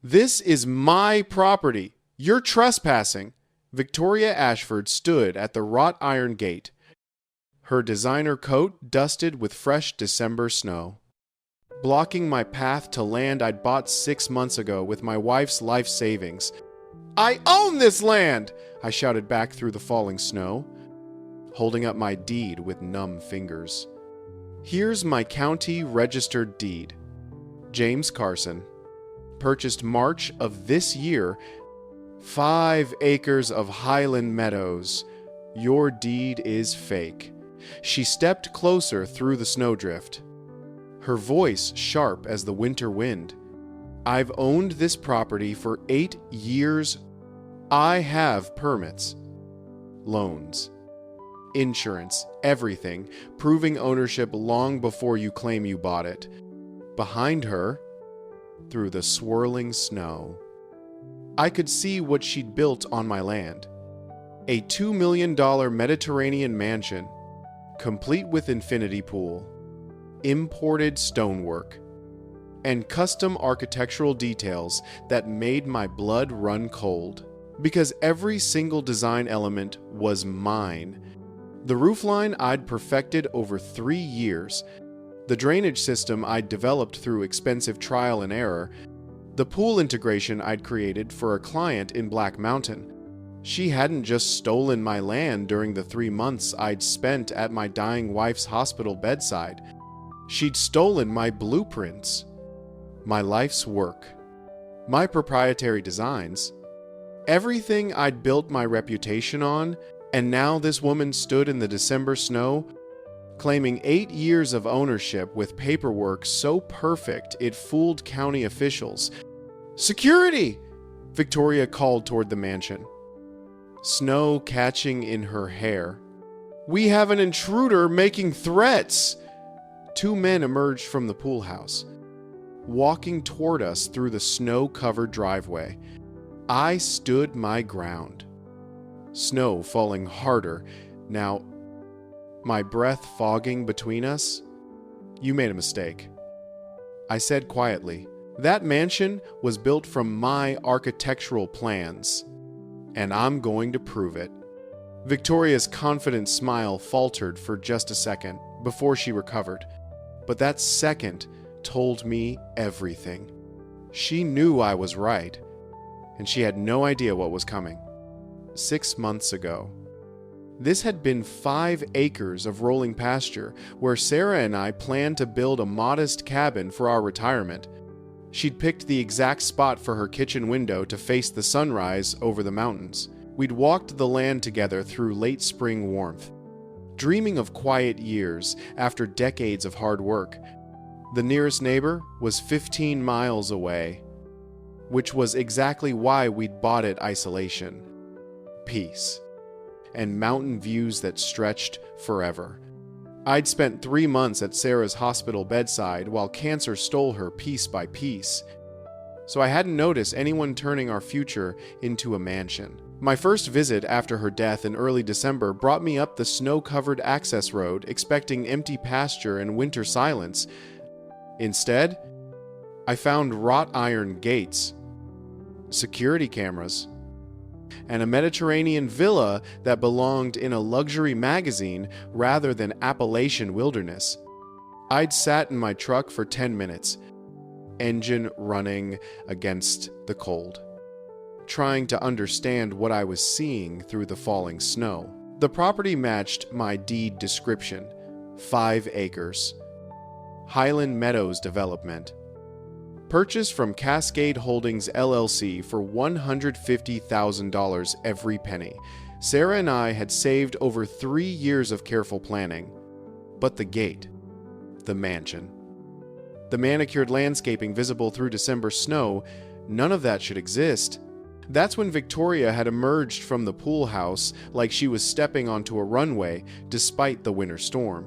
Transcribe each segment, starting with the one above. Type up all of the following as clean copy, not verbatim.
"This is my property. You're trespassing." Victoria Ashford stood at the wrought iron gate, her designer coat dusted with fresh December snow, blocking my path to land I'd bought 6 months ago with my wife's life savings. "I own this land!" I shouted back through the falling snow, holding up my deed with numb fingers. "Here's my county registered deed. James Carson. Purchased March of this year. 5 acres of Highland Meadows. Your deed is fake." She stepped closer through the snowdrift, her voice sharp as the winter wind. "I've owned this property for 8 years. I have permits, loans, insurance, everything, proving ownership long before you claim you bought it." Behind her, through the swirling snow, I could see what she'd built on my land. A $2 million Mediterranean mansion, complete with infinity pool, imported stonework, and custom architectural details that made my blood run cold, because every single design element was mine. The roofline I'd perfected over 3 years, the drainage system I'd developed through expensive trial and error, the pool integration I'd created for a client in Black Mountain. She hadn't just stolen my land during the 3 months I'd spent at my dying wife's hospital bedside. She'd stolen my blueprints, my life's work, my proprietary designs, everything I'd built my reputation on, and now this woman stood in the December snow, claiming 8 years of ownership with paperwork so perfect it fooled county officials. "Security!" Victoria called toward the mansion, snow catching in her hair. "We have an intruder making threats!" 2 men emerged from the pool house, walking toward us through the snow-covered driveway. I stood my ground, snow falling harder now, my breath fogging between us. "You made a mistake," I said quietly. "That mansion was built from my architectural plans, and I'm going to prove it." Victoria's confident smile faltered for just a second before she recovered, but that second told me everything. She knew I was right, and she had no idea what was coming. 6 months ago, this had been 5 acres of rolling pasture where Sarah and I planned to build a modest cabin for our retirement. She'd picked the exact spot for her kitchen window to face the sunrise over the mountains. We'd walked the land together through late spring warmth, dreaming of quiet years after decades of hard work. The nearest neighbor was 15 miles away, which was exactly why we'd bought it. Isolation, peace, and mountain views that stretched forever. I'd spent 3 months at Sarah's hospital bedside while cancer stole her piece by piece, so I hadn't noticed anyone turning our future into a mansion. My first visit after her death in early December brought me up the snow-covered access road, expecting empty pasture and winter silence. Instead, I found wrought iron gates, security cameras, and a Mediterranean villa that belonged in a luxury magazine rather than Appalachian wilderness. I'd sat in my truck for 10 minutes, engine running against the cold, trying to understand what I was seeing through the falling snow. The property matched my deed description: 5 acres, Highland Meadows development. Purchased from Cascade Holdings LLC for $150,000 every penny. Sarah and I had saved over 3 years of careful planning. But the gate, the mansion, the manicured landscaping visible through December snow, none of that should exist. That's when Victoria had emerged from the pool house like she was stepping onto a runway despite the winter storm.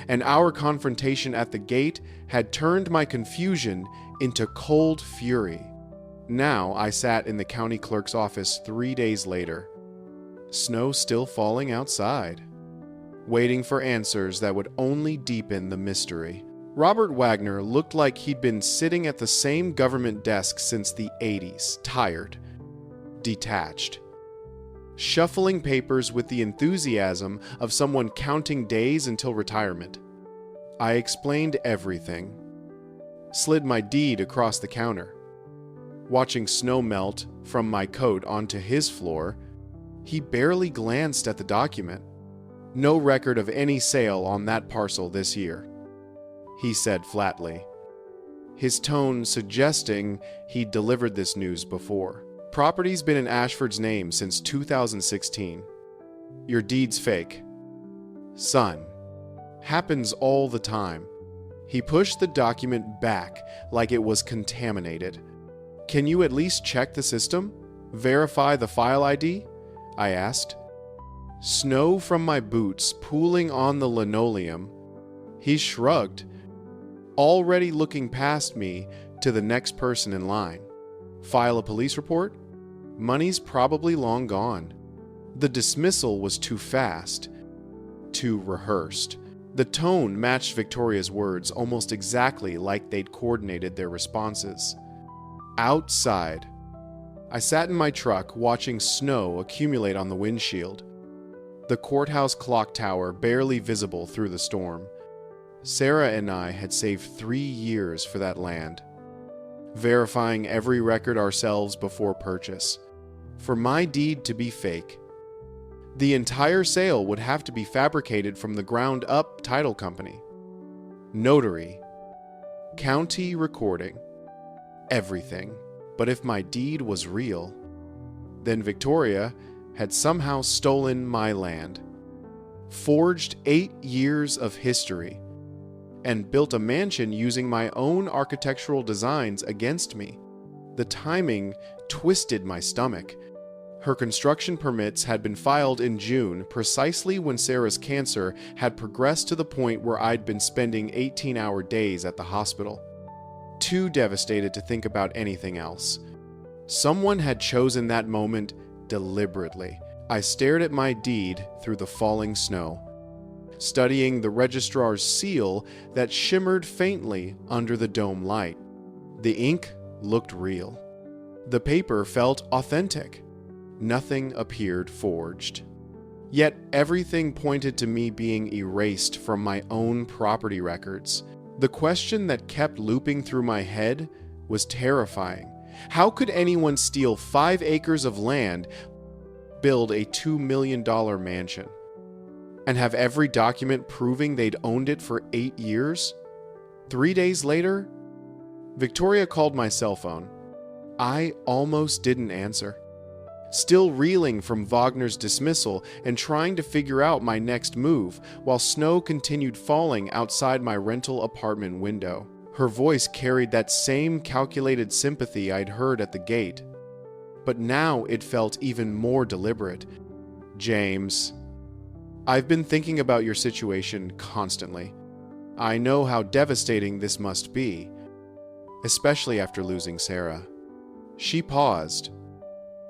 And our confrontation at the gate had turned my confusion into cold fury. Now I sat in the county clerk's office 3 days later, snow still falling outside, waiting for answers that would only deepen the mystery. Robert Wagner looked like he'd been sitting at the same government desk since the 80s, tired, detached, shuffling papers with the enthusiasm of someone counting days until retirement. I explained everything, slid my deed across the counter. Watching snow melt from my coat onto his floor, he barely glanced at the document. No record of any sale on that parcel this year, he said flatly, his tone suggesting he'd delivered this news before. Property's been in Ashford's name since 2016. Your deed's fake. Son. Happens all the time. He pushed the document back like it was contaminated. Can you at least check the system? Verify the file ID? I asked. Snow from my boots pooling on the linoleum. He shrugged, already looking past me to the next person in line. File a police report? Money's probably long gone. The dismissal was too fast, too rehearsed. The tone matched Victoria's words almost exactly like they'd coordinated their responses. Outside, I sat in my truck watching snow accumulate on the windshield. The courthouse clock tower barely visible through the storm. Sarah and I had saved 3 years for that land, verifying every record ourselves before purchase. For my deed to be fake, the entire sale would have to be fabricated from the ground up title company, notary, county recording, everything. But if my deed was real, then Victoria had somehow stolen my land, forged 8 years of history, and built a mansion using my own architectural designs against me. The timing twisted my stomach. Her construction permits had been filed in June, precisely when Sarah's cancer had progressed to the point where I'd been spending 18-hour days at the hospital. Too devastated to think about anything else. Someone had chosen that moment deliberately. I stared at my deed through the falling snow, studying the registrar's seal that shimmered faintly under the dome light. The ink looked real. The paper felt authentic. Nothing appeared forged. Yet everything pointed to me being erased from my own property records. The question that kept looping through my head was terrifying. How could anyone steal 5 acres of land, build a $2 million mansion, and have every document proving they'd owned it for 8 years? 3 days later, Victoria called my cell phone. I almost didn't answer. Still reeling from Wagner's dismissal and trying to figure out my next move, while snow continued falling outside my rental apartment window. Her voice carried that same calculated sympathy I'd heard at the gate, but now it felt even more deliberate. James, I've been thinking about your situation constantly. I know how devastating this must be, especially after losing Sarah. She paused,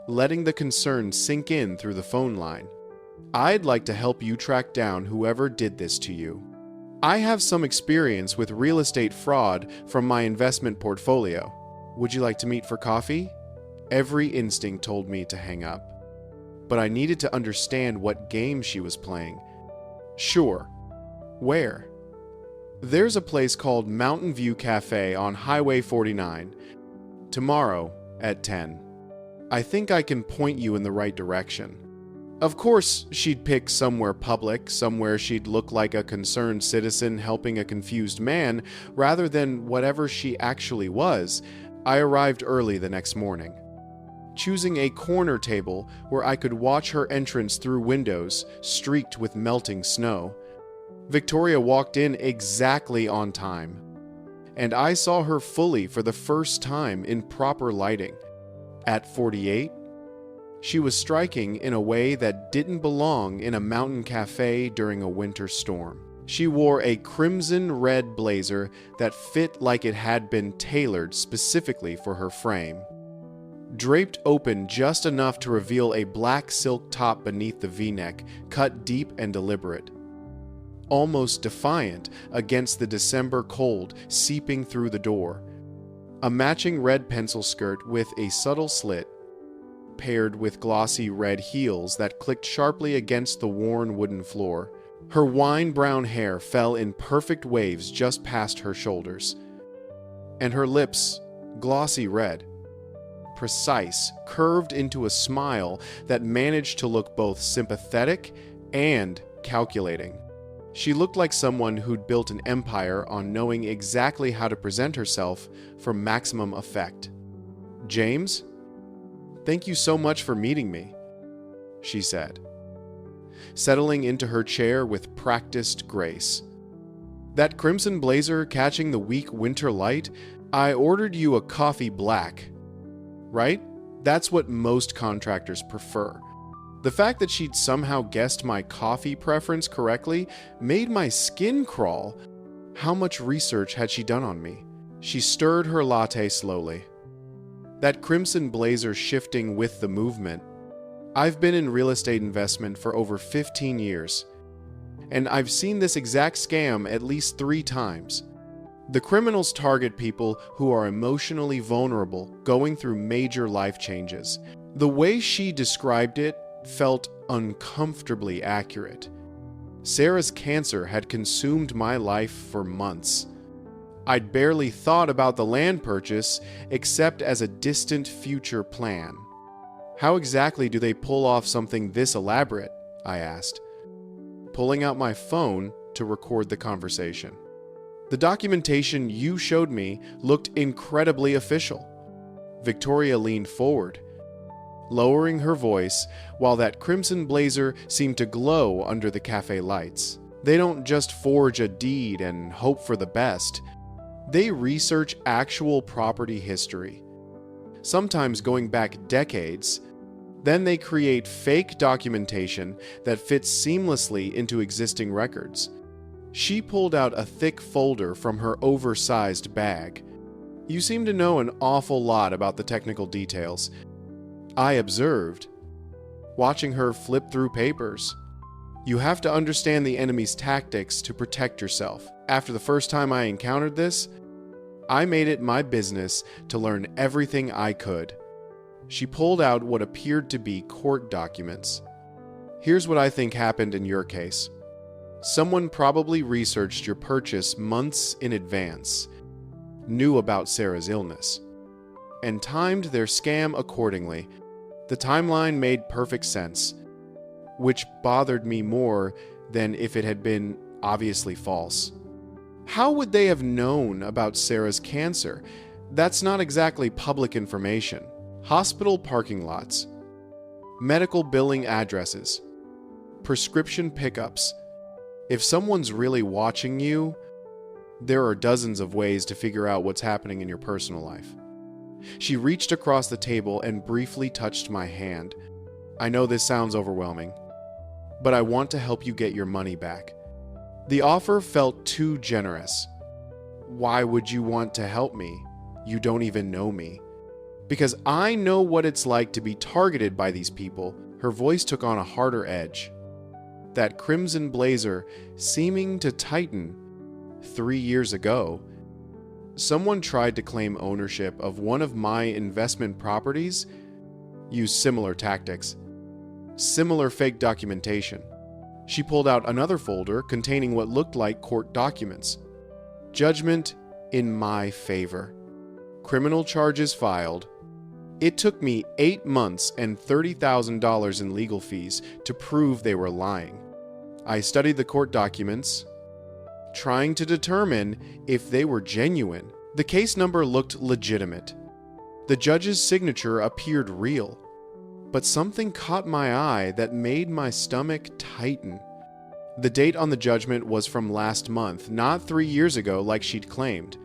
letting the concern sink in through the phone line. I'd like to help you track down whoever did this to you. I have some experience with real estate fraud from my investment portfolio. Would you like to meet for coffee? Every instinct told me to hang up, but I needed to understand what game she was playing. Sure. Where? There's a place called Mountain View Cafe on Highway 49. Tomorrow at 10. I think I can point you in the right direction. Of course, she'd pick somewhere public, somewhere she'd look like a concerned citizen helping a confused man, rather than whatever she actually was. I arrived early the next morning, choosing a corner table where I could watch her entrance through windows streaked with melting snow. Victoria walked in exactly on time, and I saw her fully for the first time in proper lighting. At 48, she was striking in a way that didn't belong in a mountain cafe during a winter storm. She wore a crimson-red blazer that fit like it had been tailored specifically for her frame, draped open just enough to reveal a black silk top beneath the V-neck, cut deep and deliberate. almost defiant against the December cold seeping through the door. A matching red pencil skirt with a subtle slit, paired with glossy red heels that clicked sharply against the worn wooden floor. Her wine-brown hair fell in perfect waves just past her shoulders, and her lips, glossy red, precise, curved into a smile that managed to look both sympathetic and calculating. She looked like someone who'd built an empire on knowing exactly how to present herself for maximum effect. "James, thank you so much for meeting me," she said, settling into her chair with practiced grace. "That crimson blazer catching the weak winter light, I ordered you a coffee black, right? That's what most contractors prefer." The fact that she'd somehow guessed my coffee preference correctly made my skin crawl. How much research had she done on me? She stirred her latte slowly, that crimson blazer shifting with the movement. "I've been in real estate investment for over 15 years, and I've seen this exact scam at least 3 times. The criminals target people who are emotionally vulnerable, going through major life changes." The way she described it felt uncomfortably accurate. Sarah's cancer had consumed my life for months. I'd barely thought about the land purchase except as a distant future plan. "How exactly do they pull off something this elaborate?" I asked, pulling out my phone to record the conversation. "The documentation you showed me looked incredibly official." Victoria leaned forward, lowering her voice while that crimson blazer seemed to glow under the cafe lights. "They don't just forge a deed and hope for the best. They research actual property history, sometimes going back decades. Then they create fake documentation that fits seamlessly into existing records." She pulled out a thick folder from her oversized bag. "You seem to know an awful lot about the technical details," I observed, watching her flip through papers. "You have to understand the enemy's tactics to protect yourself. After the first time I encountered this, I made it my business to learn everything I could." She pulled out what appeared to be court documents. "Here's what I think happened in your case. Someone probably researched your purchase months in advance, knew about Sarah's illness, and timed their scam accordingly. The timeline made perfect sense, which bothered me more than if it had been obviously false. How would they have known about Sarah's cancer? That's not exactly public information. Hospital parking lots, medical billing addresses, prescription pickups. If someone's really watching you, there are dozens of ways to figure out what's happening in your personal life." She reached across the table and briefly touched my hand. "I know this sounds overwhelming, but I want to help you get your money back." The offer felt too generous. "Why would you want to help me? You don't even know me." "Because I know what it's like to be targeted by these people." Her voice took on a harder edge, that crimson blazer seeming to tighten. 3 years ago, someone tried to claim ownership of one of my investment properties, used similar tactics, similar fake documentation. She pulled out another folder containing what looked like court documents. "Judgment in my favor. Criminal charges filed. It took me 8 months and $30,000 in legal fees to prove they were lying. I studied the court documents, trying to determine if they were genuine. The case number looked legitimate. The judge's signature appeared real. But something caught my eye that made my stomach tighten. The date on the judgment was from last month, not 3 years ago like she'd claimed.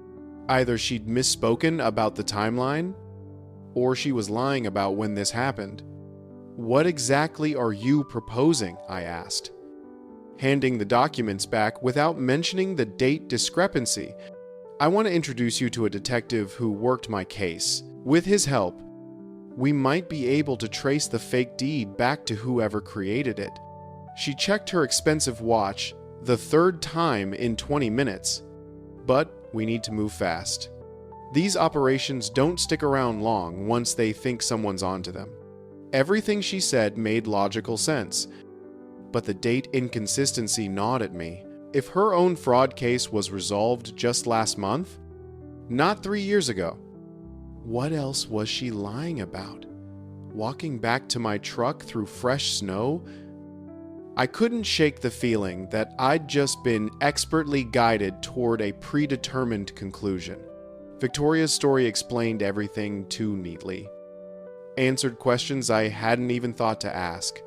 Either she'd misspoken about the timeline, or she was lying about when this happened. "What exactly are you proposing?" I asked, handing the documents back without mentioning the date discrepancy. "I want to introduce you to a detective who worked my case. With his help, we might be able to trace the fake deed back to whoever created it." She checked her expensive watch, the third time in 20 minutes. But we need to move fast. These operations don't stick around long once they think someone's onto them. Everything she said made logical sense, but the date inconsistency gnawed at me. If her own fraud case was resolved just last month, not 3 years ago, what else was she lying about? Walking back to my truck through fresh snow? I couldn't shake the feeling that I'd just been expertly guided toward a predetermined conclusion. Victoria's story explained everything too neatly, answered questions I hadn't even thought to ask.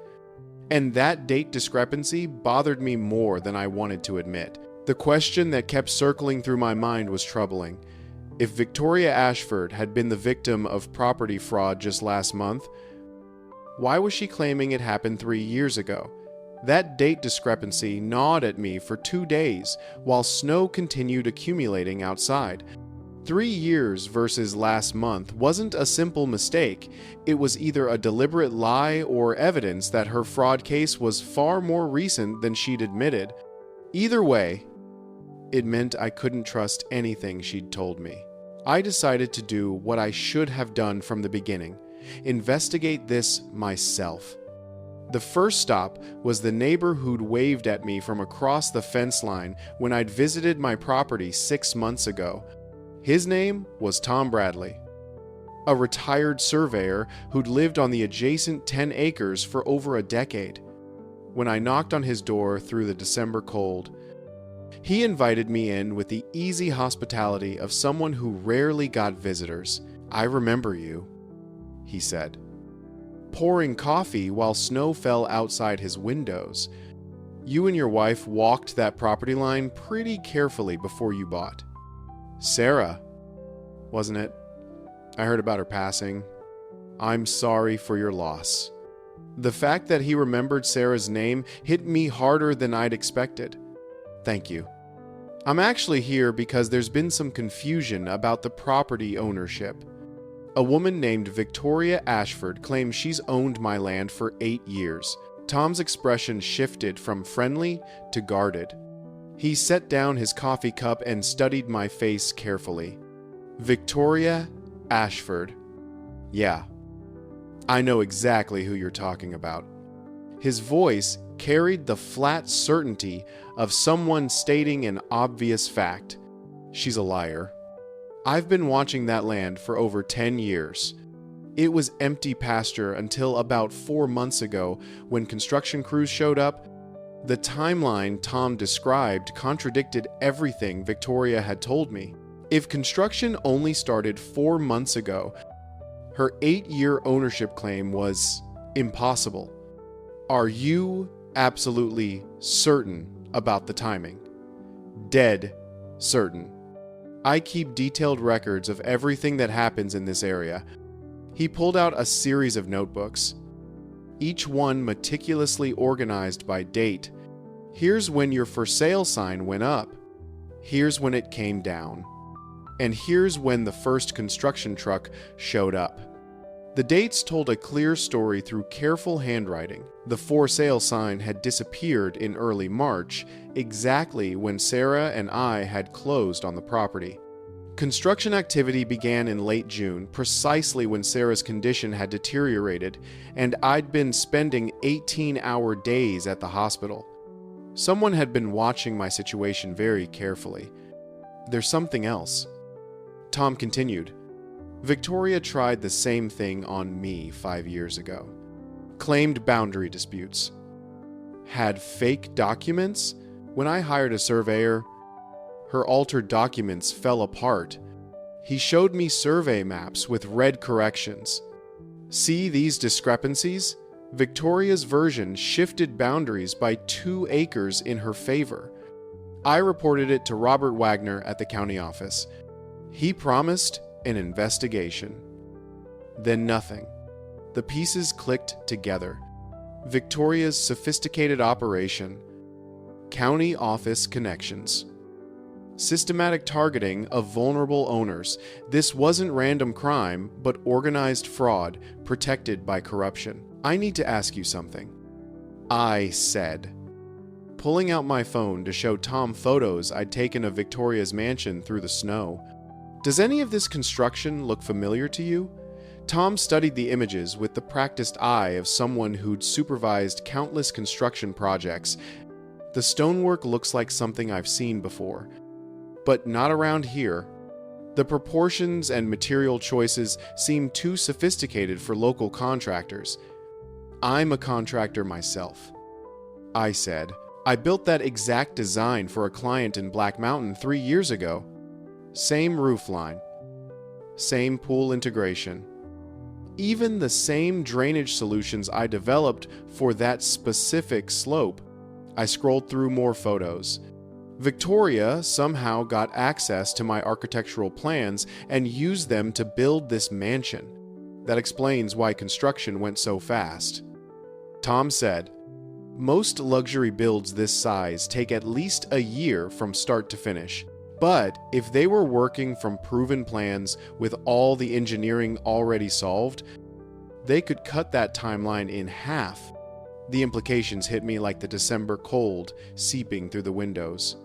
And that date discrepancy bothered me more than I wanted to admit. The question that kept circling through my mind was troubling. If Victoria Ashford had been the victim of property fraud just last month, why was she claiming it happened 3 years ago? That date discrepancy gnawed at me for 2 days while snow continued accumulating outside. 3 years versus last month wasn't a simple mistake. It was either a deliberate lie or evidence that her fraud case was far more recent than she'd admitted. Either way, it meant I couldn't trust anything she'd told me. I decided to do what I should have done from the beginning: investigate this myself. The first stop was the neighbor who'd waved at me from across the fence line when I'd visited my property 6 months ago. His name was Tom Bradley, a retired surveyor who'd lived on the adjacent 10 acres for over a decade. When I knocked on his door through the December cold, he invited me in with the easy hospitality of someone who rarely got visitors. "I remember you," he said, pouring coffee while snow fell outside his windows. "You and your wife walked that property line pretty carefully before you bought. Sarah, wasn't it? I heard about her passing. I'm sorry for your loss." The fact that he remembered Sarah's name hit me harder than I'd expected. "Thank you. I'm actually here because there's been some confusion about the property ownership. A woman named Victoria Ashford claims she's owned my land for 8 years. Tom's expression shifted from friendly to guarded. He set down his coffee cup and studied my face carefully. "Victoria Ashford. Yeah, I know exactly who you're talking about." His voice carried the flat certainty of someone stating an obvious fact. "She's a liar. I've been watching that land for over 10 years. It was empty pasture until about 4 months ago when construction crews showed up." The timeline Tom described contradicted everything Victoria had told me. If construction only started 4 months ago, her 8-year ownership claim was impossible. "Are you absolutely certain about the timing?" "Dead certain. I keep detailed records of everything that happens in this area." He pulled out a series of notebooks, each one meticulously organized by date. "Here's when your for sale sign went up. Here's when it came down. And here's when the first construction truck showed up." The dates told a clear story through careful handwriting. The for sale sign had disappeared in early March, exactly when Sarah and I had closed on the property. Construction activity began in late June, precisely when Sarah's condition had deteriorated, and I'd been spending 18-hour days at the hospital. Someone had been watching my situation very carefully. "There's something else," Tom continued. "Victoria tried the same thing on me 5 years ago. Claimed boundary disputes. Had fake documents. When I hired a surveyor, her altered documents fell apart. He showed me survey maps with red corrections. See these discrepancies? Victoria's version shifted boundaries by 2 acres in her favor. I reported it to Robert Wagner at the county office. He promised an investigation. Then nothing. The pieces clicked together. Victoria's sophisticated operation. County office connections. Systematic targeting of vulnerable owners. This wasn't random crime, but organized fraud protected by corruption. "I need to ask you something," I said. pulling out my phone to show Tom photos I'd taken of Victoria's mansion through the snow. Does any of this construction look familiar to you? Tom studied the images with the practiced eye of someone who'd supervised countless construction projects. The stonework looks like something I've seen before, but not around here. The proportions and material choices seem too sophisticated for local contractors. I'm a contractor myself, I said. I built that exact design for a client in Black Mountain 3 years ago. Same roofline, same pool integration, even the same drainage solutions I developed for that specific slope. I scrolled through more photos. Victoria somehow got access to my architectural plans and used them to build this mansion. That explains why construction went so fast. Tom said, most luxury builds this size take at least a year from start to finish. But if they were working from proven plans with all the engineering already solved, they could cut that timeline in half. The implications hit me like the December cold seeping through the windows.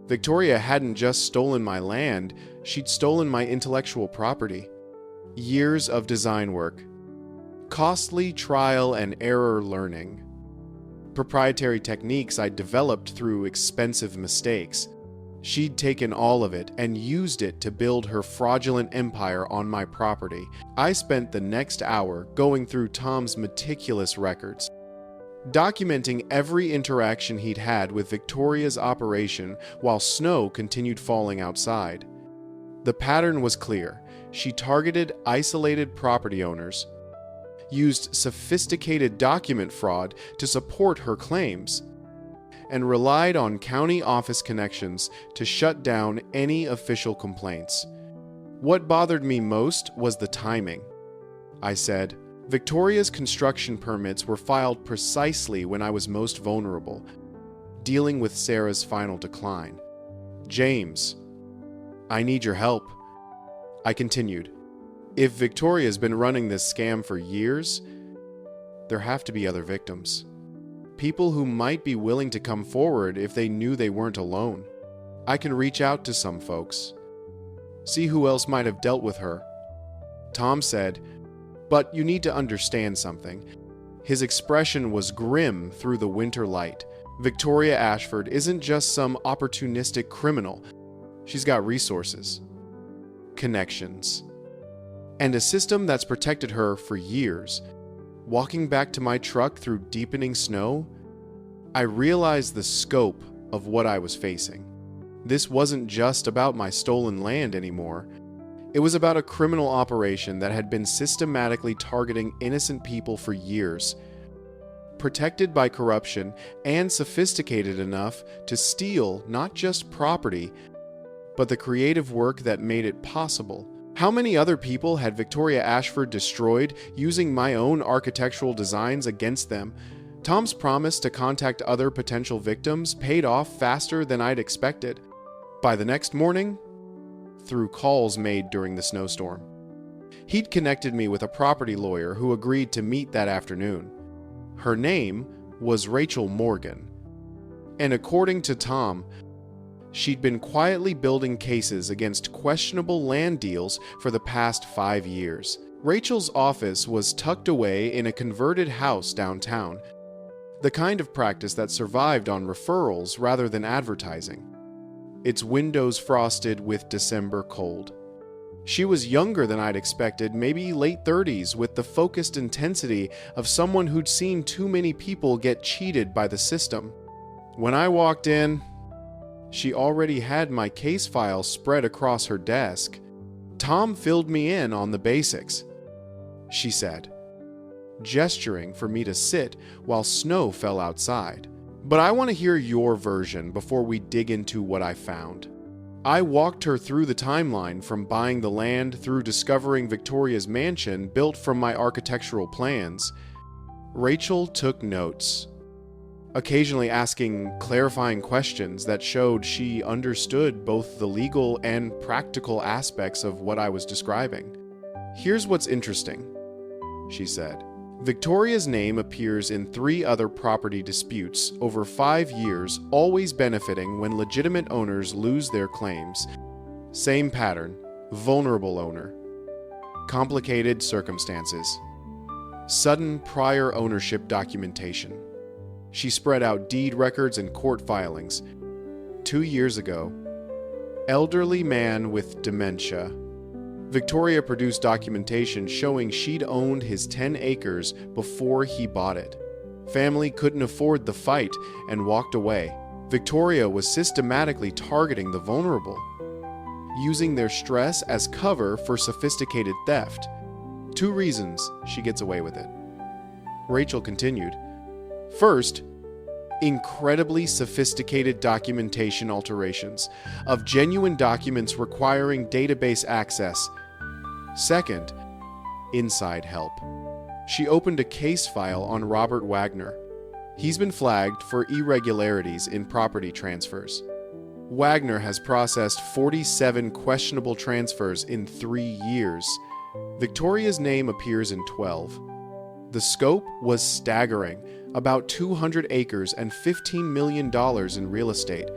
Victoria hadn't just stolen my land, she'd stolen my intellectual property. Years of design work. Costly trial and error learning. Proprietary techniques I'd developed through expensive mistakes. She'd taken all of it and used it to build her fraudulent empire on my property. I spent the next hour going through Tom's meticulous records, documenting every interaction he'd had with Victoria's operation while snow continued falling outside. The pattern was clear. She targeted isolated property owners, used sophisticated document fraud to support her claims, and relied on county office connections to shut down any official complaints. What bothered me most was the timing. I said, Victoria's construction permits were filed precisely when I was most vulnerable, dealing with Sarah's final decline. James, I need your help. I continued. If Victoria's been running this scam for years, there have to be other victims. People who might be willing to come forward if they knew they weren't alone. I can reach out to some folks. See who else might have dealt with her. Tom said, but you need to understand something. His expression was grim through the winter light. Victoria Ashford isn't just some opportunistic criminal. She's got resources, connections, and a system that's protected her for years. Walking back to my truck through deepening snow, I realized the scope of what I was facing. This wasn't just about my stolen land anymore. It was about a criminal operation that had been systematically targeting innocent people for years, protected by corruption and sophisticated enough to steal not just property, but the creative work that made it possible. How many other people had Victoria Ashford destroyed using my own architectural designs against them? Tom's promise to contact other potential victims paid off faster than I'd expected. By the next morning, through calls made during the snowstorm, he'd connected me with a property lawyer who agreed to meet that afternoon. Her name was Rachel Morgan, and according to Tom, she'd been quietly building cases against questionable land deals for the past 5 years. Rachel's office was tucked away in a converted house downtown, the kind of practice that survived on referrals rather than advertising. Its windows frosted with December cold. She was younger than I'd expected, maybe late 30s, with the focused intensity of someone who'd seen too many people get cheated by the system. When I walked in, she already had my case file spread across her desk. Tom filled me in on the basics, she said, gesturing for me to sit while snow fell outside. But I want to hear your version before we dig into what I found. I walked her through the timeline from buying the land through discovering Victoria's mansion built from my architectural plans. Rachel took notes, occasionally asking clarifying questions that showed she understood both the legal and practical aspects of what I was describing. Here's what's interesting, she said. Victoria's name appears in 3 other property disputes over 5 years, always benefiting when legitimate owners lose their claims. Same pattern, vulnerable owner. Complicated circumstances. Sudden prior ownership documentation. She spread out deed records and court filings. 2 years ago, elderly man with dementia. Victoria produced documentation showing she'd owned his 10 acres before he bought it. Family couldn't afford the fight and walked away. Victoria was systematically targeting the vulnerable, using their stress as cover for sophisticated theft. 2 reasons she gets away with it. Rachel continued. First, incredibly sophisticated documentation alterations of genuine documents requiring database access. Second, inside help. She opened a case file on Robert Wagner. He's been flagged for irregularities in property transfers. Wagner has processed 47 questionable transfers in 3 years. Victoria's name appears in 12. The scope was staggering, about 200 acres and $15 million in real estate.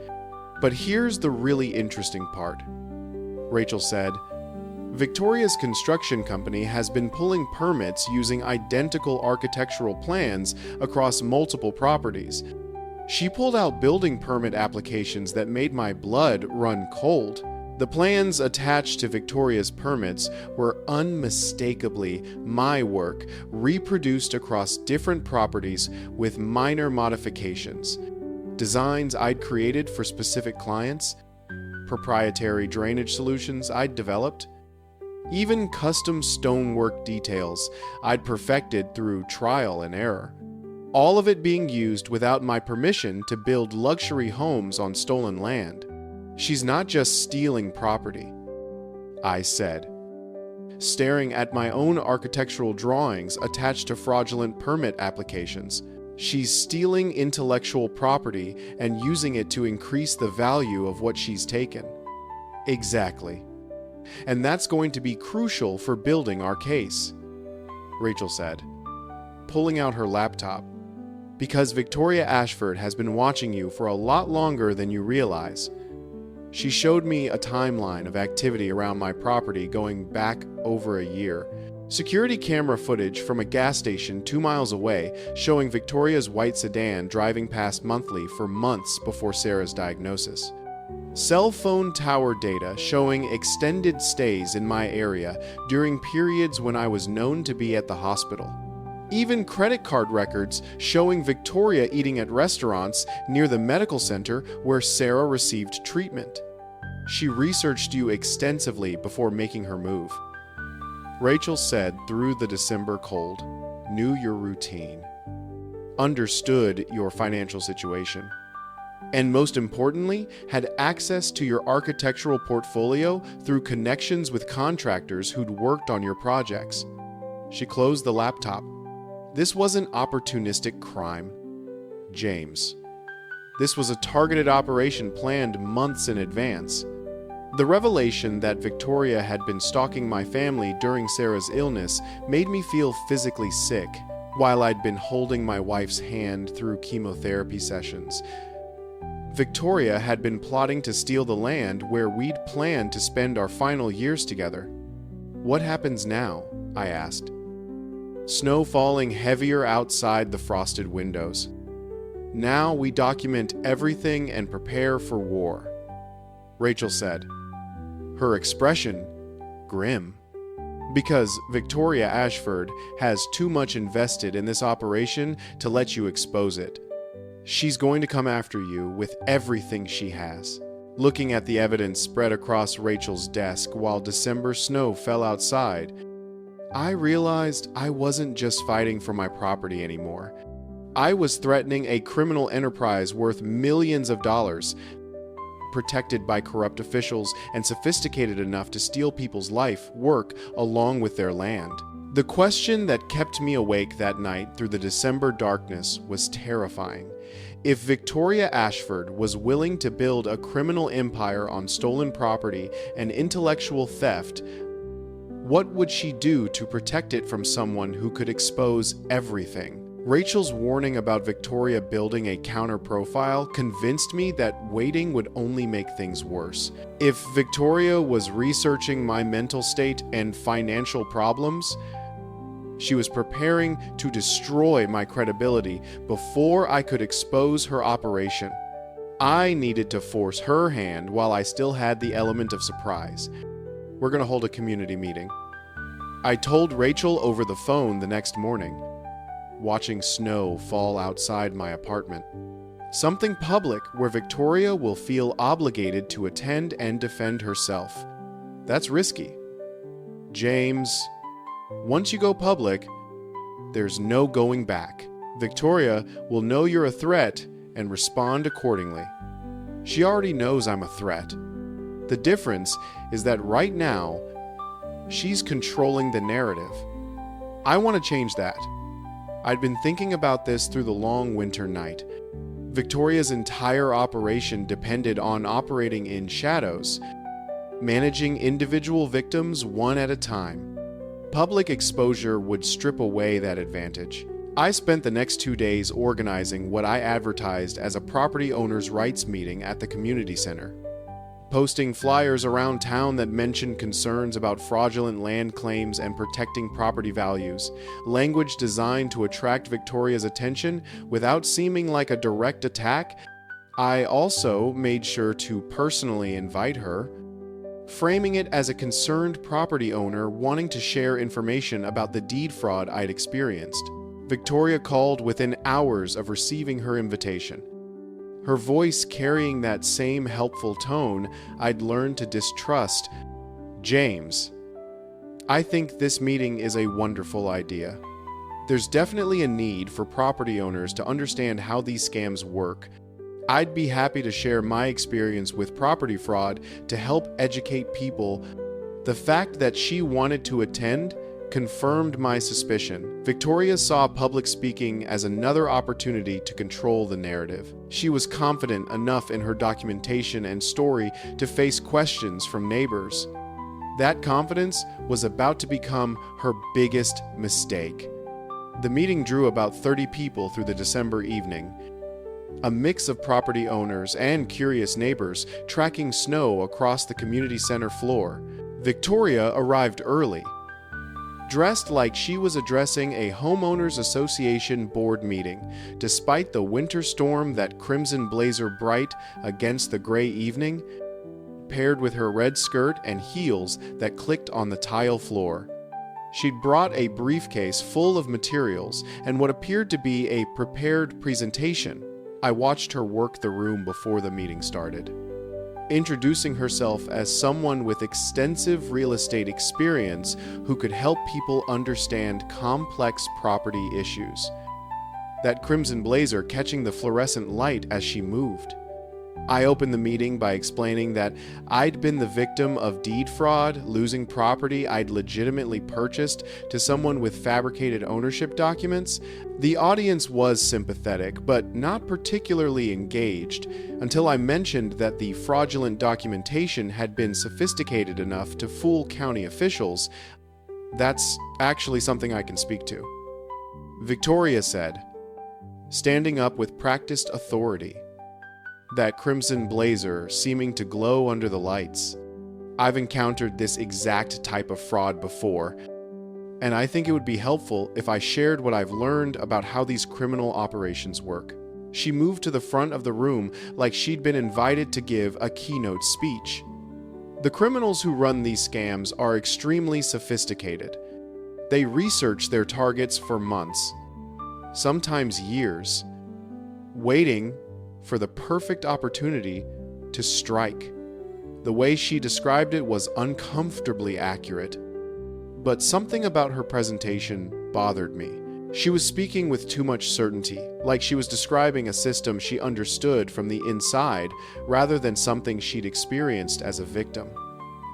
But here's the really interesting part. Rachel said, Victoria's construction company has been pulling permits using identical architectural plans across multiple properties. She pulled out building permit applications that made my blood run cold. The plans attached to Victoria's permits were unmistakably my work, reproduced across different properties with minor modifications. Designs I'd created for specific clients, proprietary drainage solutions I'd developed, even custom stonework details I'd perfected through trial and error. All of it being used without my permission to build luxury homes on stolen land. She's not just stealing property, I said, staring at my own architectural drawings attached to fraudulent permit applications. She's stealing intellectual property and using it to increase the value of what she's taken. Exactly. And that's going to be crucial for building our case, Rachel said, pulling out her laptop. Because Victoria Ashford has been watching you for a lot longer than you realize. She showed me a timeline of activity around my property going back over a year. Security camera footage from a gas station 2 miles away showing Victoria's white sedan driving past monthly for months before Sarah's diagnosis. Cell phone tower data showing extended stays in my area during periods when I was known to be at the hospital. Even credit card records showing Victoria eating at restaurants near the medical center where Sarah received treatment. She researched you extensively before making her move. Rachel said through the December cold, knew your routine, understood your financial situation, and most importantly, had access to your architectural portfolio through connections with contractors who'd worked on your projects. She closed the laptop. This wasn't opportunistic crime, James. This was a targeted operation planned months in advance. The revelation that Victoria had been stalking my family during Sarah's illness made me feel physically sick while I'd been holding my wife's hand through chemotherapy sessions. Victoria had been plotting to steal the land where we'd planned to spend our final years together. What happens now? I asked. Snow falling heavier outside the frosted windows. Now we document everything and prepare for war, Rachel said, her expression grim. Because Victoria Ashford has too much invested in this operation to let you expose it. She's going to come after you with everything she has. Looking at the evidence spread across Rachel's desk while December snow fell outside, I realized I wasn't just fighting for my property anymore. I was threatening a criminal enterprise worth millions of dollars, protected by corrupt officials and sophisticated enough to steal people's life, work, along with their land. The question that kept me awake that night through the December darkness was terrifying. If Victoria Ashford was willing to build a criminal empire on stolen property and intellectual theft, What would she do to protect it from someone who could expose everything? Rachel's warning about Victoria building a counter-profile convinced me that waiting would only make things worse. If Victoria was researching my mental state and financial problems, she was preparing to destroy my credibility before I could expose her operation. I needed to force her hand while I still had the element of surprise. We're going to hold a community meeting. I told Rachel over the phone the next morning, watching snow fall outside my apartment. Something public where Victoria will feel obligated to attend and defend herself. That's risky. James, once you go public, there's no going back. Victoria will know you're a threat and respond accordingly. She already knows I'm a threat. The difference is that right now, she's controlling the narrative. I want to change that. I'd been thinking about this through the long winter night. Victoria's entire operation depended on operating in shadows, managing individual victims one at a time. Public exposure would strip away that advantage. I spent the next 2 days organizing what I advertised as a property owners' rights meeting at the community center, posting flyers around town that mentioned concerns about fraudulent land claims and protecting property values, language designed to attract Victoria's attention without seeming like a direct attack. I also made sure to personally invite her, framing it as a concerned property owner wanting to share information about the deed fraud I'd experienced. Victoria called within hours of receiving her invitation, her voice carrying that same helpful tone I'd learned to distrust. James, I think this meeting is a wonderful idea. There's definitely a need for property owners to understand how these scams work. I'd be happy to share my experience with property fraud to help educate people. The fact that she wanted to attend confirmed my suspicion. Victoria saw public speaking as another opportunity to control the narrative. She was confident enough in her documentation and story to face questions from neighbors. That confidence was about to become her biggest mistake. The meeting drew about 30 people through the December evening, a mix of property owners and curious neighbors tracking snow across the community center floor. Victoria arrived early, dressed like she was addressing a homeowners association board meeting, despite the winter storm that crimson blazer bright against the gray evening, paired with her red skirt and heels that clicked on the tile floor. She'd brought a briefcase full of materials and what appeared to be a prepared presentation. I watched her work the room before the meeting started, introducing herself as someone with extensive real estate experience who could help people understand complex property issues. That crimson blazer catching the fluorescent light as she moved. I opened the meeting by explaining that I'd been the victim of deed fraud, losing property I'd legitimately purchased to someone with fabricated ownership documents. The audience was sympathetic, but not particularly engaged, until I mentioned that the fraudulent documentation had been sophisticated enough to fool county officials. That's actually something I can speak to, Victoria said, standing up with practiced authority, that crimson blazer seeming to glow under the lights. I've encountered this exact type of fraud before, and I think it would be helpful if I shared what I've learned about how these criminal operations work. She moved to the front of the room like she'd been invited to give a keynote speech. The criminals who run these scams are extremely sophisticated. They research their targets for months, sometimes years, waiting for the perfect opportunity to strike. The way she described it was uncomfortably accurate, but something about her presentation bothered me. She was speaking with too much certainty, like she was describing a system she understood from the inside rather than something she'd experienced as a victim.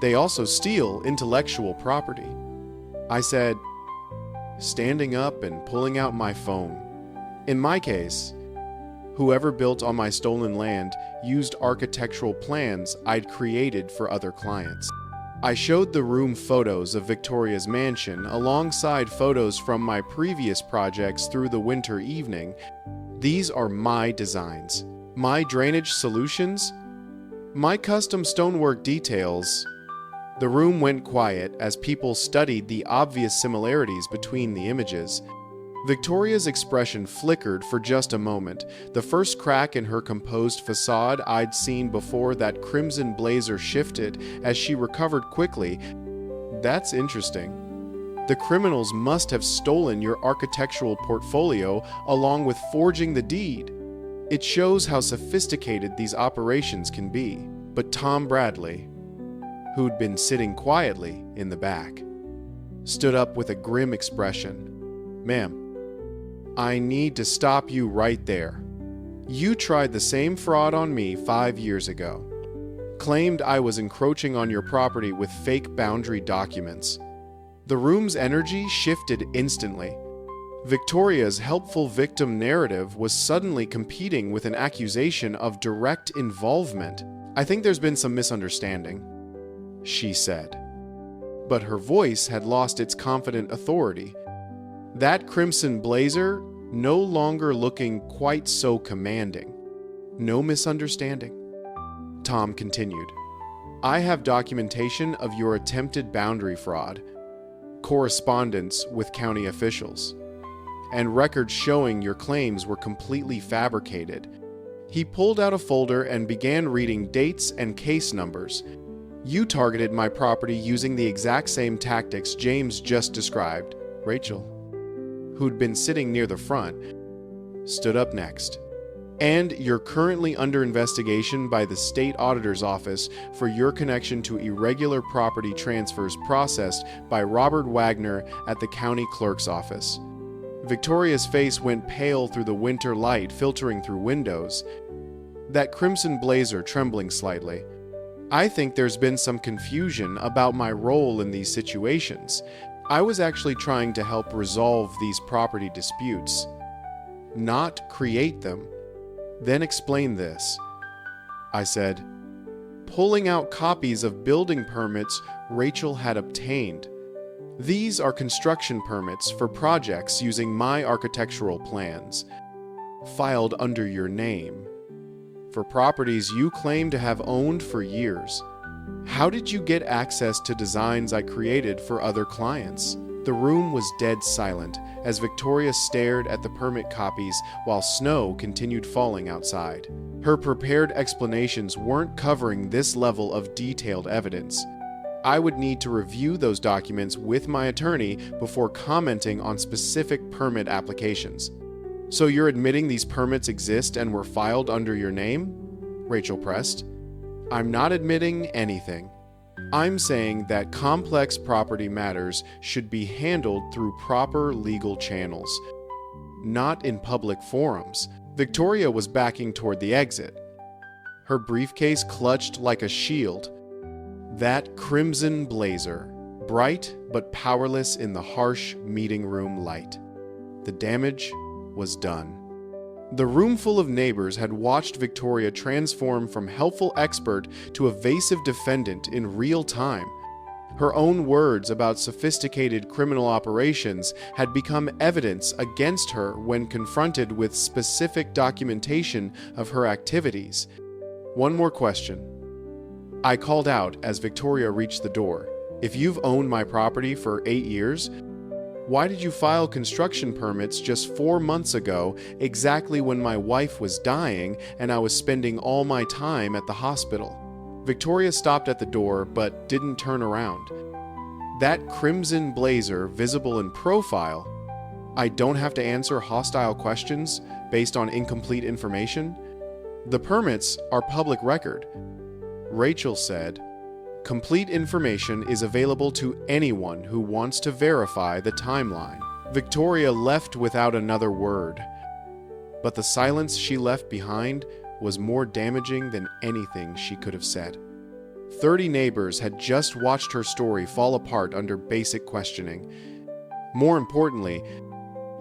They also steal intellectual property. I said, standing up and pulling out my phone. In my case, whoever built on my stolen land used architectural plans I'd created for other clients. I showed the room photos of Victoria's mansion alongside photos from my previous projects through the winter evening. These are my designs, my drainage solutions, my custom stonework details. The room went quiet as people studied the obvious similarities between the images. Victoria's expression flickered for just a moment, the first crack in her composed facade I'd seen before that crimson blazer shifted as she recovered quickly. That's interesting. The criminals must have stolen your architectural portfolio along with forging the deed. It shows how sophisticated these operations can be. But Tom Bradley, who'd been sitting quietly in the back, stood up with a grim expression. "Ma'am, I need to stop you right there. You tried the same fraud on me 5 years ago. Claimed I was encroaching on your property with fake boundary documents." The room's energy shifted instantly. Victoria's helpful victim narrative was suddenly competing with an accusation of direct involvement. "I think there's been some misunderstanding," she said. But her voice had lost its confident authority. That crimson blazer no longer looking quite so commanding. "No misunderstanding," Tom continued. "I have documentation of your attempted boundary fraud, correspondence with county officials, and records showing your claims were completely fabricated." He pulled out a folder and began reading dates and case numbers. "You targeted my property using the exact same tactics James just described." Rachel, who'd been sitting near the front, stood up next. "And you're currently under investigation by the state auditor's office for your connection to irregular property transfers processed by Robert Wagner at the county clerk's office." Victoria's face went pale through the winter light filtering through windows, that crimson blazer trembling slightly. "I think there's been some confusion about my role in these situations. I was actually trying to help resolve these property disputes, not create them." "Then explain this," I said, pulling out copies of building permits Rachel had obtained. "These are construction permits for projects using my architectural plans, filed under your name, for properties you claim to have owned for years. How did you get access to designs I created for other clients?" The room was dead silent as Victoria stared at the permit copies while snow continued falling outside. Her prepared explanations weren't covering this level of detailed evidence. I would need to review those documents with my attorney before commenting on specific permit applications. "So you're admitting these permits exist and were filed under your name?" Rachel pressed. "I'm not admitting anything. I'm saying that complex property matters should be handled through proper legal channels, not in public forums." Victoria was backing toward the exit, her briefcase clutched like a shield. That crimson blazer, bright but powerless in the harsh meeting room light. The damage was done. The roomful of neighbors had watched Victoria transform from helpful expert to evasive defendant in real time. Her own words about sophisticated criminal operations had become evidence against her when confronted with specific documentation of her activities. "One more question," I called out as Victoria reached the door. "If you've owned my property for 8 years, why did you file construction permits just 4 months ago, exactly when my wife was dying and I was spending all my time at the hospital?" Victoria stopped at the door but didn't turn around. That crimson blazer visible in profile. I don't have to answer hostile questions based on incomplete information. The permits are public record. Rachel said, "Complete information is available to anyone who wants to verify the timeline." Victoria left without another word, but the silence she left behind was more damaging than anything she could have said. 30 neighbors had just watched her story fall apart under basic questioning. More importantly,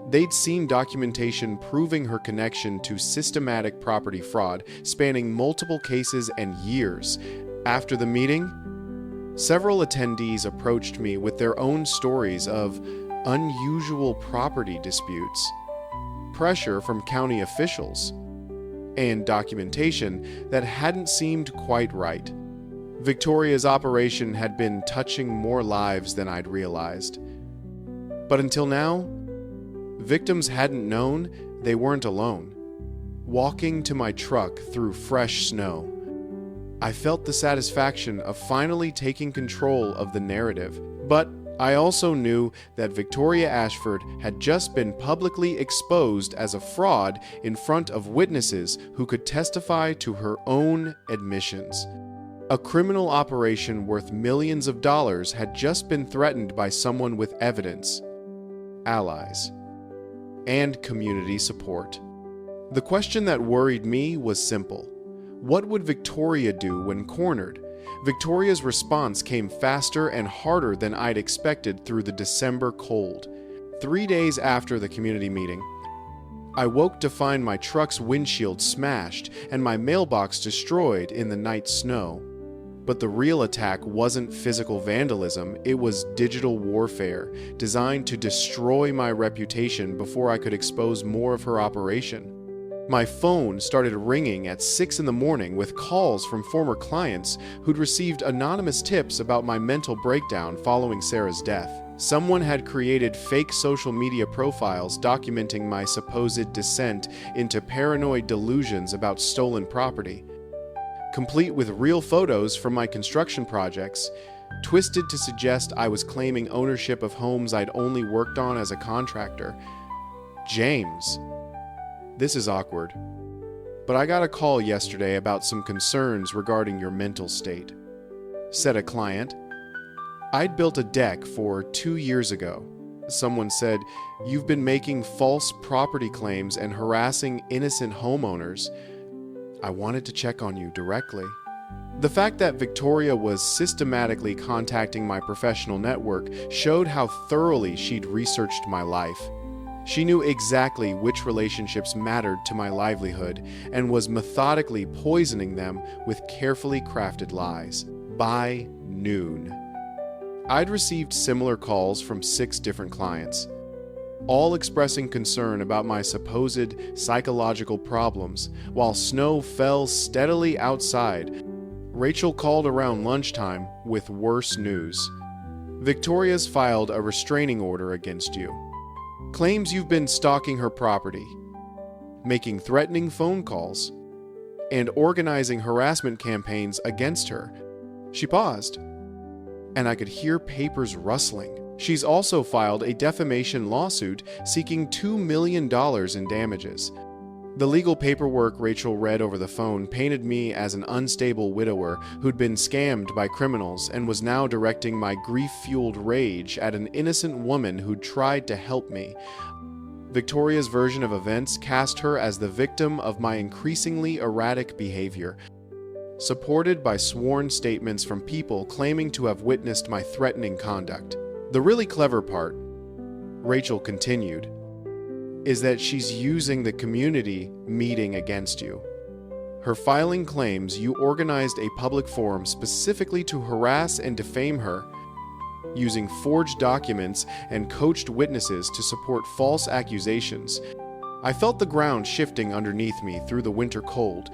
they'd seen documentation proving her connection to systematic property fraud spanning multiple cases and years. After the meeting, Several attendees approached me with their own stories of unusual property disputes, pressure from county officials, and documentation that hadn't seemed quite right. Victoria's operation had been touching more lives than I'd realized. But until now, victims hadn't known they weren't alone. Walking to my truck through fresh snow, I felt the satisfaction of finally taking control of the narrative. But I also knew that Victoria Ashford had just been publicly exposed as a fraud in front of witnesses who could testify to her own admissions. A criminal operation worth millions of dollars had just been threatened by someone with evidence, allies, and community support. The question that worried me was simple. What would Victoria do when cornered? Victoria's response came faster and harder than I'd expected through the December cold. 3 days after the community meeting, I woke to find my truck's windshield smashed and my mailbox destroyed in the night snow. But the real attack wasn't physical vandalism, it was digital warfare, designed to destroy my reputation before I could expose more of her operation. My phone started ringing at 6 in the morning with calls from former clients who'd received anonymous tips about my mental breakdown following Sarah's death. Someone had created fake social media profiles documenting my supposed descent into paranoid delusions about stolen property, complete with real photos from my construction projects, twisted to suggest I was claiming ownership of homes I'd only worked on as a contractor. James. This is awkward, but I got a call yesterday about some concerns regarding your mental state. Said a client, I'd built a deck 2 years ago. Someone said, you've been making false property claims and harassing innocent homeowners. I wanted to check on you directly. The fact that Victoria was systematically contacting my professional network showed how thoroughly she'd researched my life. She knew exactly which relationships mattered to my livelihood and was methodically poisoning them with carefully crafted lies. By noon, I'd received similar calls from 6 different clients, all expressing concern about my supposed psychological problems. While snow fell steadily outside, Rachel called around lunchtime with worse news. Victoria's filed a restraining order against you. Claims you've been stalking her property, making threatening phone calls, and organizing harassment campaigns against her. She paused, and I could hear papers rustling. She's also filed a defamation lawsuit seeking $2 million in damages. The legal paperwork Rachel read over the phone painted me as an unstable widower who'd been scammed by criminals and was now directing my grief-fueled rage at an innocent woman who'd tried to help me. Victoria's version of events cast her as the victim of my increasingly erratic behavior, supported by sworn statements from people claiming to have witnessed my threatening conduct. The really clever part, Rachel continued, is that she's using the community meeting against you. Her filing claims you organized a public forum specifically to harass and defame her, using forged documents and coached witnesses to support false accusations. I felt the ground shifting underneath me through the winter cold.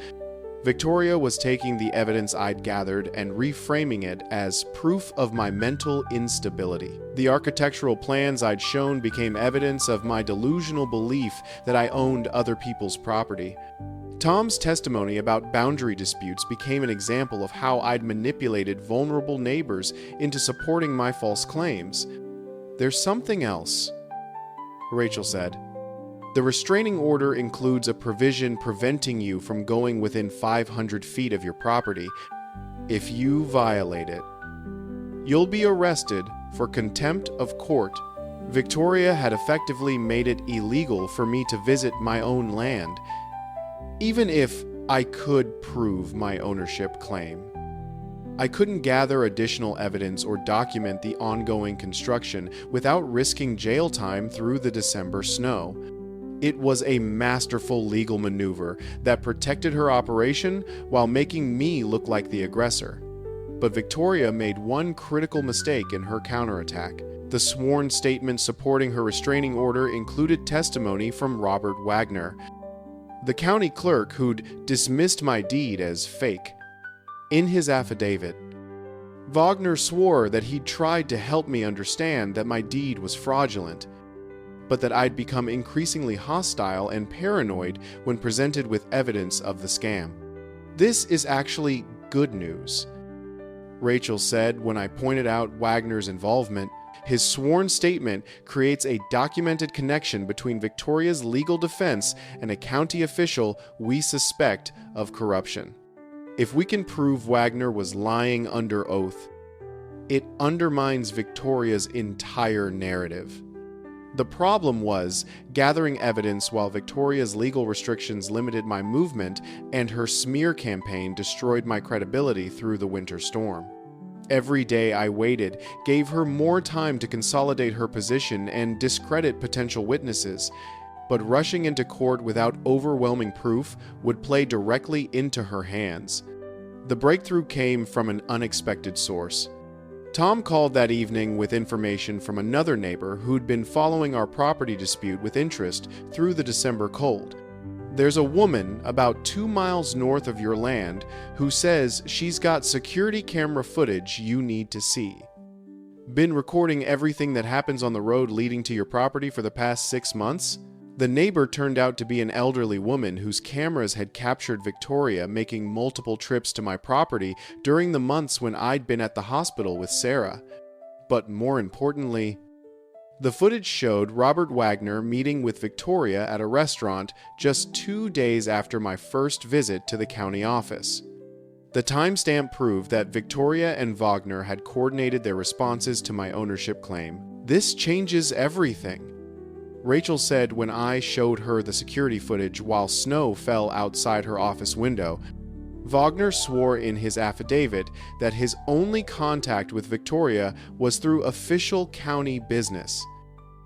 Victoria was taking the evidence I'd gathered and reframing it as proof of my mental instability. The architectural plans I'd shown became evidence of my delusional belief that I owned other people's property. Tom's testimony about boundary disputes became an example of how I'd manipulated vulnerable neighbors into supporting my false claims. There's something else, Rachel said. The restraining order includes a provision preventing you from going within 500 feet of your property. If you violate it, you'll be arrested for contempt of court. Victoria had effectively made it illegal for me to visit my own land, even if I could prove my ownership claim. I couldn't gather additional evidence or document the ongoing construction without risking jail time through the December snow. It was a masterful legal maneuver that protected her operation while making me look like the aggressor. but Victoria made one critical mistake in her counterattack. The sworn statement supporting her restraining order included testimony from Robert Wagner, the county clerk who'd dismissed my deed as fake. In his affidavit, Wagner swore that he'd tried to help me understand that my deed was fraudulent, but that I'd become increasingly hostile and paranoid when presented with evidence of the scam. This is actually good news, Rachel said when I pointed out Wagner's involvement. His sworn statement creates a documented connection between Victoria's legal defense and a county official we suspect of corruption. If we can prove Wagner was lying under oath, it undermines Victoria's entire narrative. The problem was gathering evidence while Victoria's legal restrictions limited my movement and her smear campaign destroyed my credibility through the winter storm. Every day I waited gave her more time to consolidate her position and discredit potential witnesses, but rushing into court without overwhelming proof would play directly into her hands. The breakthrough came from an unexpected source. Tom called that evening with information from another neighbor who'd been following our property dispute with interest through the December cold. There's a woman about 2 miles north of your land who says she's got security camera footage you need to see. Been recording everything that happens on the road leading to your property for the past 6 months? The neighbor turned out to be an elderly woman whose cameras had captured Victoria making multiple trips to my property during the months when I'd been at the hospital with Sarah. But more importantly, the footage showed Robert Wagner meeting with Victoria at a restaurant just 2 days after my first visit to the county office. The timestamp proved that Victoria and Wagner had coordinated their responses to my ownership claim. This changes everything, Rachel said when I showed her the security footage while snow fell outside her office window. Wagner swore in his affidavit that his only contact with Victoria was through official county business.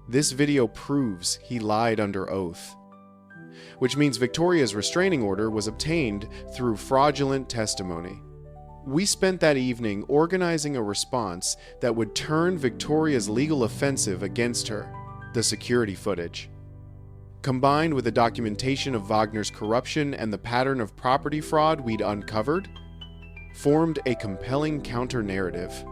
This video proves he lied under oath, which means Victoria's restraining order was obtained through fraudulent testimony. We spent that evening organizing a response that would turn Victoria's legal offensive against her, the security footage, combined with the documentation of Wagner's corruption and the pattern of property fraud we'd uncovered, formed a compelling counter-narrative.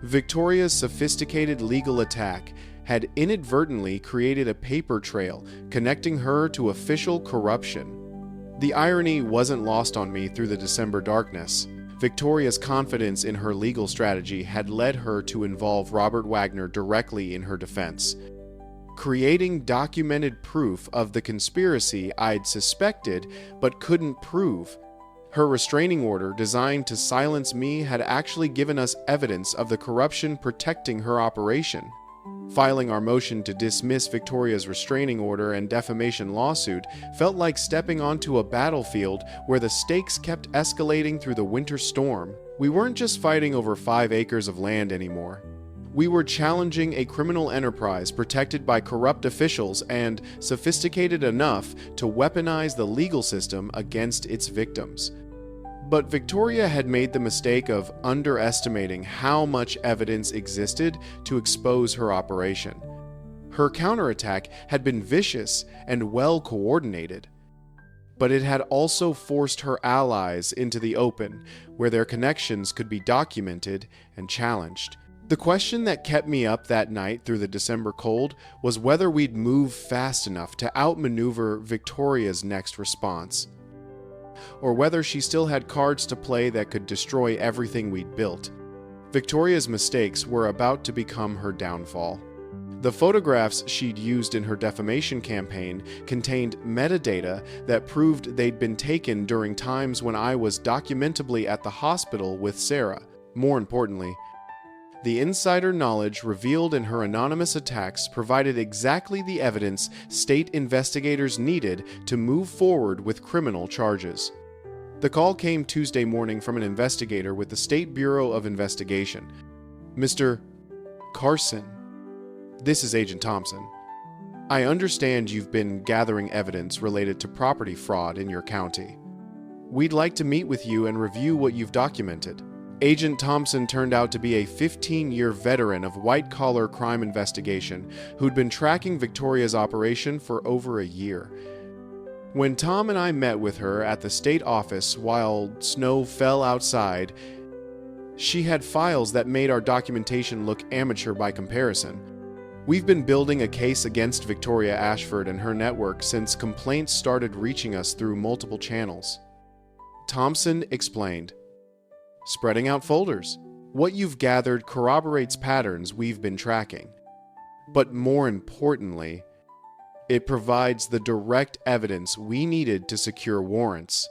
Victoria's sophisticated legal attack had inadvertently created a paper trail connecting her to official corruption. The irony wasn't lost on me through the December darkness. Victoria's confidence in her legal strategy had led her to involve Robert Wagner directly in her defense, creating documented proof of the conspiracy I'd suspected but couldn't prove. Her restraining order, designed to silence me, had actually given us evidence of the corruption protecting her operation. Filing our motion to dismiss Victoria's restraining order and defamation lawsuit felt like stepping onto a battlefield where the stakes kept escalating through the winter storm. We weren't just fighting over 5 acres of land anymore. We were challenging a criminal enterprise protected by corrupt officials and sophisticated enough to weaponize the legal system against its victims. But Victoria had made the mistake of underestimating how much evidence existed to expose her operation. Her counterattack had been vicious and well coordinated, but it had also forced her allies into the open, where their connections could be documented and challenged. The question that kept me up that night through the December cold was whether we'd move fast enough to outmaneuver Victoria's next response, or whether she still had cards to play that could destroy everything we'd built. Victoria's mistakes were about to become her downfall. The photographs she'd used in her defamation campaign contained metadata that proved they'd been taken during times when I was documentably at the hospital with Sarah. More importantly, the insider knowledge revealed in her anonymous attacks provided exactly the evidence state investigators needed to move forward with criminal charges. The call came Tuesday morning from an investigator with the State Bureau of Investigation. Mr. Carson, this is Agent Thompson. I understand you've been gathering evidence related to property fraud in your county. We'd like to meet with you and review what you've documented. Agent Thompson turned out to be a 15-year veteran of white-collar crime investigation who'd been tracking Victoria's operation for over a year. When Tom and I met with her at the state office while snow fell outside, she had files that made our documentation look amateur by comparison. We've been building a case against Victoria Ashford and her network since complaints started reaching us through multiple channels. Thompson explained, "Spreading out folders. What you've gathered corroborates patterns we've been tracking. But more importantly, it provides the direct evidence we needed to secure warrants.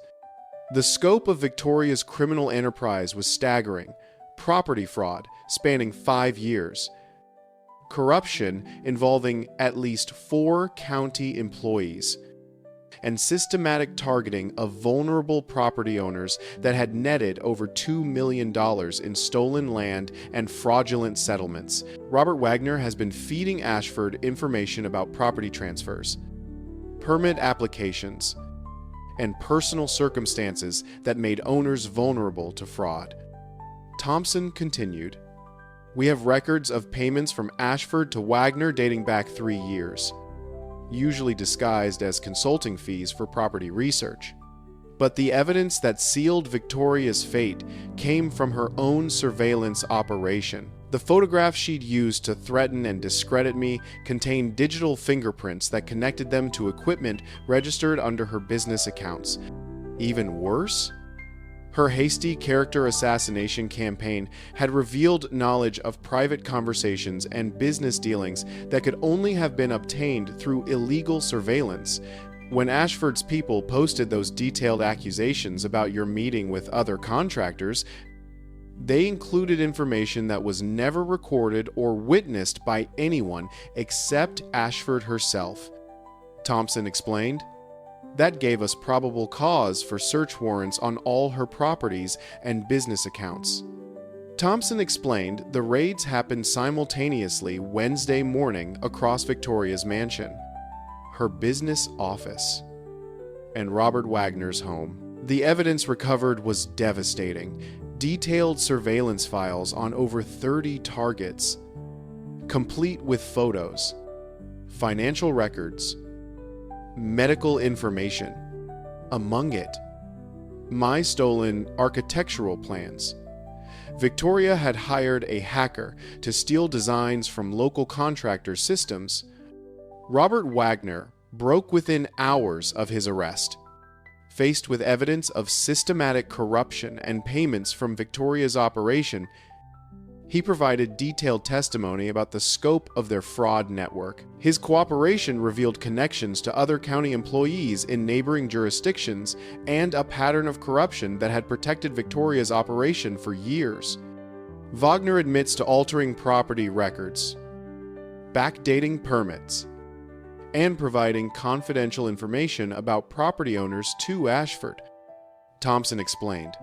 The scope of Victoria's criminal enterprise was staggering. Property fraud spanning 5 years. Corruption involving at least 4 county employees. And systematic targeting of vulnerable property owners that had netted over $2 million in stolen land and fraudulent settlements. Robert Wagner has been feeding Ashford information about property transfers, permit applications, and personal circumstances that made owners vulnerable to fraud." Thompson continued, "We have records of payments from Ashford to Wagner dating back 3 years. Usually disguised as consulting fees for property research. But the evidence that sealed Victoria's fate came from her own surveillance operation. The photographs she'd used to threaten and discredit me contained digital fingerprints that connected them to equipment registered under her business accounts. Even worse, her hasty character assassination campaign had revealed knowledge of private conversations and business dealings that could only have been obtained through illegal surveillance. When Ashford's people posted those detailed accusations about your meeting with other contractors, they included information that was never recorded or witnessed by anyone except Ashford herself," Thompson explained. "That gave us probable cause for search warrants on all her properties and business accounts." Thompson explained the raids happened simultaneously Wednesday morning across Victoria's mansion, her business office, and Robert Wagner's home. The evidence recovered was devastating. Detailed surveillance files on over 30 targets, complete with photos, financial records, medical information. Among it, my stolen architectural plans. Victoria had hired a hacker to steal designs from local contractors' systems. Robert Wagner broke within hours of his arrest. Faced with evidence of systematic corruption and payments from Victoria's operation, he provided detailed testimony about the scope of their fraud network. His cooperation revealed connections to other county employees in neighboring jurisdictions and a pattern of corruption that had protected Victoria's operation for years. Wagner admits to altering property records, backdating permits, and providing confidential information about property owners to Ashford, Thompson explained.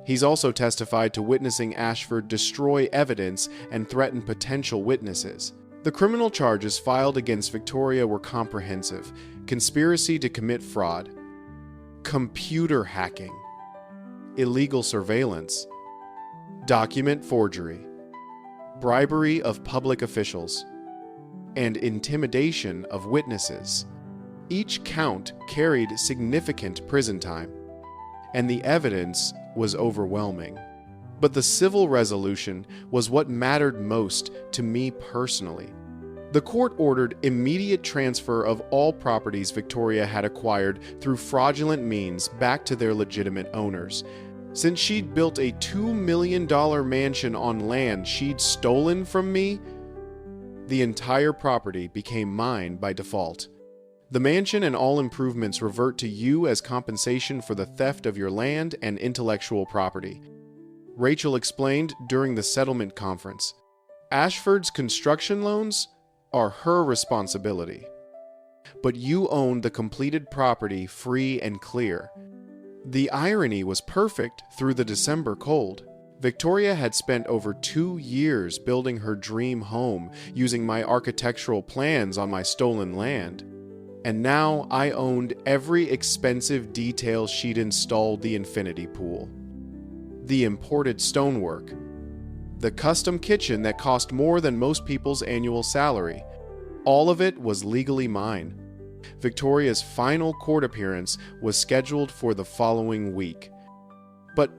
He's also testified to witnessing Ashford destroy evidence and threaten potential witnesses. The criminal charges filed against Victoria were comprehensive: conspiracy to commit fraud, computer hacking, illegal surveillance, document forgery, bribery of public officials, and intimidation of witnesses. Each count carried significant prison time, and the evidence was overwhelming. But the civil resolution was what mattered most to me personally. The court ordered immediate transfer of all properties Victoria had acquired through fraudulent means back to their legitimate owners. Since she'd built a $2 million mansion on land she'd stolen from me, the entire property became mine by default. The mansion and all improvements revert to you as compensation for the theft of your land and intellectual property, Rachel explained during the settlement conference. Ashford's construction loans are her responsibility, but you own the completed property free and clear. The irony was perfect through the December cold. Victoria had spent over 2 years building her dream home using my architectural plans on my stolen land. And now I owned every expensive detail she'd installed the infinity pool. the imported stonework, the custom kitchen that cost more than most people's annual salary. All of it was legally mine. Victoria's final court appearance was scheduled for the following week, but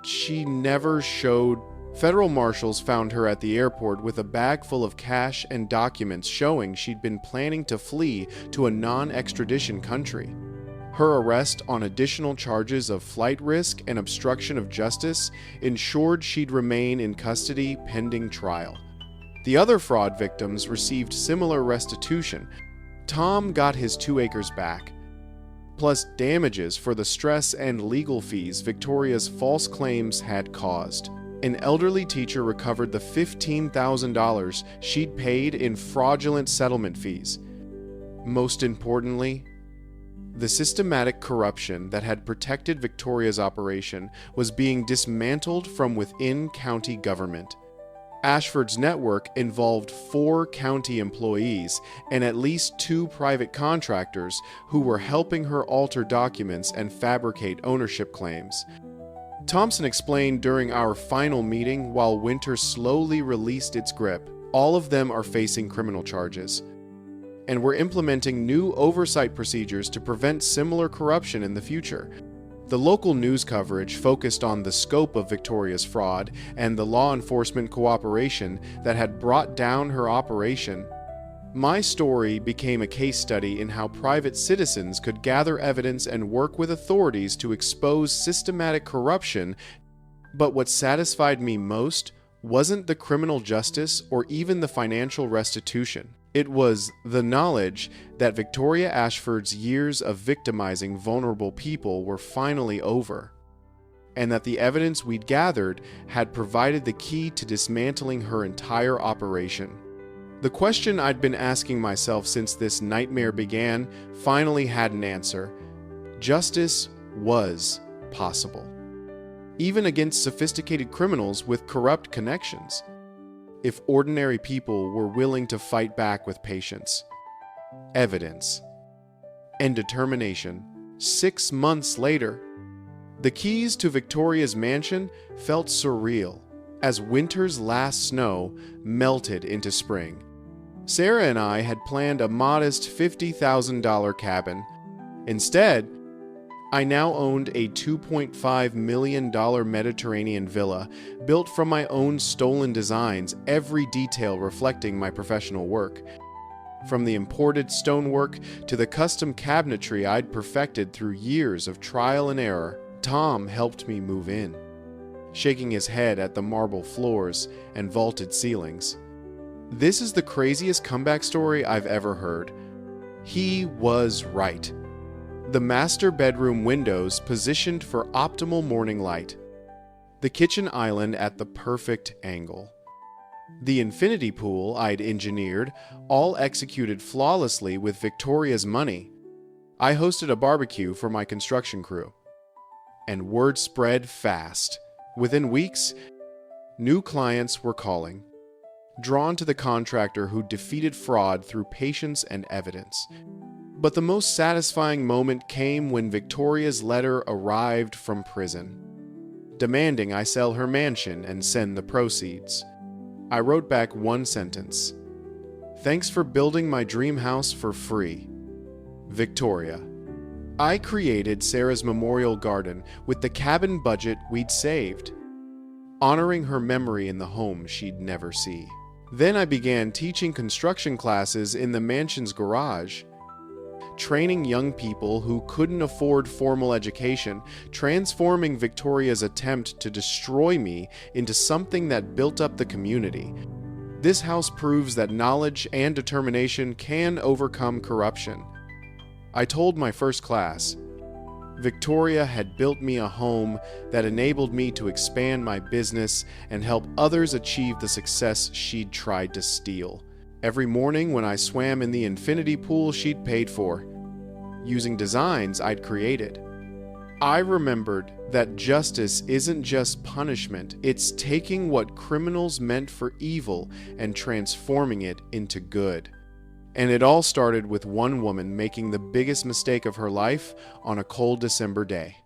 she never showed. Federal marshals found her at the airport with a bag full of cash and documents showing she'd been planning to flee to a non-extradition country. Her arrest on additional charges of flight risk and obstruction of justice ensured she'd remain in custody pending trial. The other fraud victims received similar restitution. Tom got his 2 acres back, plus damages for the stress and legal fees Victoria's false claims had caused. An elderly teacher recovered the $15,000 she'd paid in fraudulent settlement fees. Most importantly, the systematic corruption that had protected Victoria's operation was being dismantled from within county government. Ashford's network involved 4 county employees and at least 2 private contractors who were helping her alter documents and fabricate ownership claims. Thompson explained during our final meeting while winter slowly released its grip. All of them are facing criminal charges, and we're implementing new oversight procedures to prevent similar corruption in the future. The local news coverage focused on the scope of Victoria's fraud and the law enforcement cooperation that had brought down her operation. My story became a case study in how private citizens could gather evidence and work with authorities to expose systematic corruption. But what satisfied me most wasn't the criminal justice or even the financial restitution. It was the knowledge that Victoria Ashford's years of victimizing vulnerable people were finally over, and that the evidence we'd gathered had provided the key to dismantling her entire operation. The question I'd been asking myself since this nightmare began finally had an answer. Justice was possible, even against sophisticated criminals with corrupt connections, if ordinary people were willing to fight back with patience, evidence, and determination. 6 months later, the keys to Victoria's mansion felt surreal as winter's last snow melted into spring. Sarah and I had planned a modest $50,000 cabin. Instead, I now owned a $2.5 million Mediterranean villa built from my own stolen designs, every detail reflecting my professional work. From the imported stonework to the custom cabinetry I'd perfected through years of trial and error, Tom helped me move in, shaking his head at the marble floors and vaulted ceilings. This is the craziest comeback story I've ever heard. He was right. The master bedroom windows positioned for optimal morning light. The kitchen island at the perfect angle. The infinity pool I'd engineered, all executed flawlessly with Victoria's money. I hosted a barbecue for my construction crew. And word spread fast. Within weeks, new clients were calling, drawn to the contractor who defeated fraud through patience and evidence. But the most satisfying moment came when Victoria's letter arrived from prison, demanding I sell her mansion and send the proceeds. I wrote back one sentence: "Thanks for building my dream house for free, Victoria." I created Sarah's memorial garden with the cabin budget we'd saved, honoring her memory in the home she'd never see. Then I began teaching construction classes in the mansion's garage, training young people who couldn't afford formal education, transforming Victoria's attempt to destroy me into something that built up the community. This house proves that knowledge and determination can overcome corruption. I told my first class, Victoria had built me a home that enabled me to expand my business and help others achieve the success she'd tried to steal. Every morning when I swam in the infinity pool she'd paid for, using designs I'd created, I remembered that justice isn't just punishment, it's taking what criminals meant for evil and transforming it into good. And it all started with one woman making the biggest mistake of her life on a cold December day.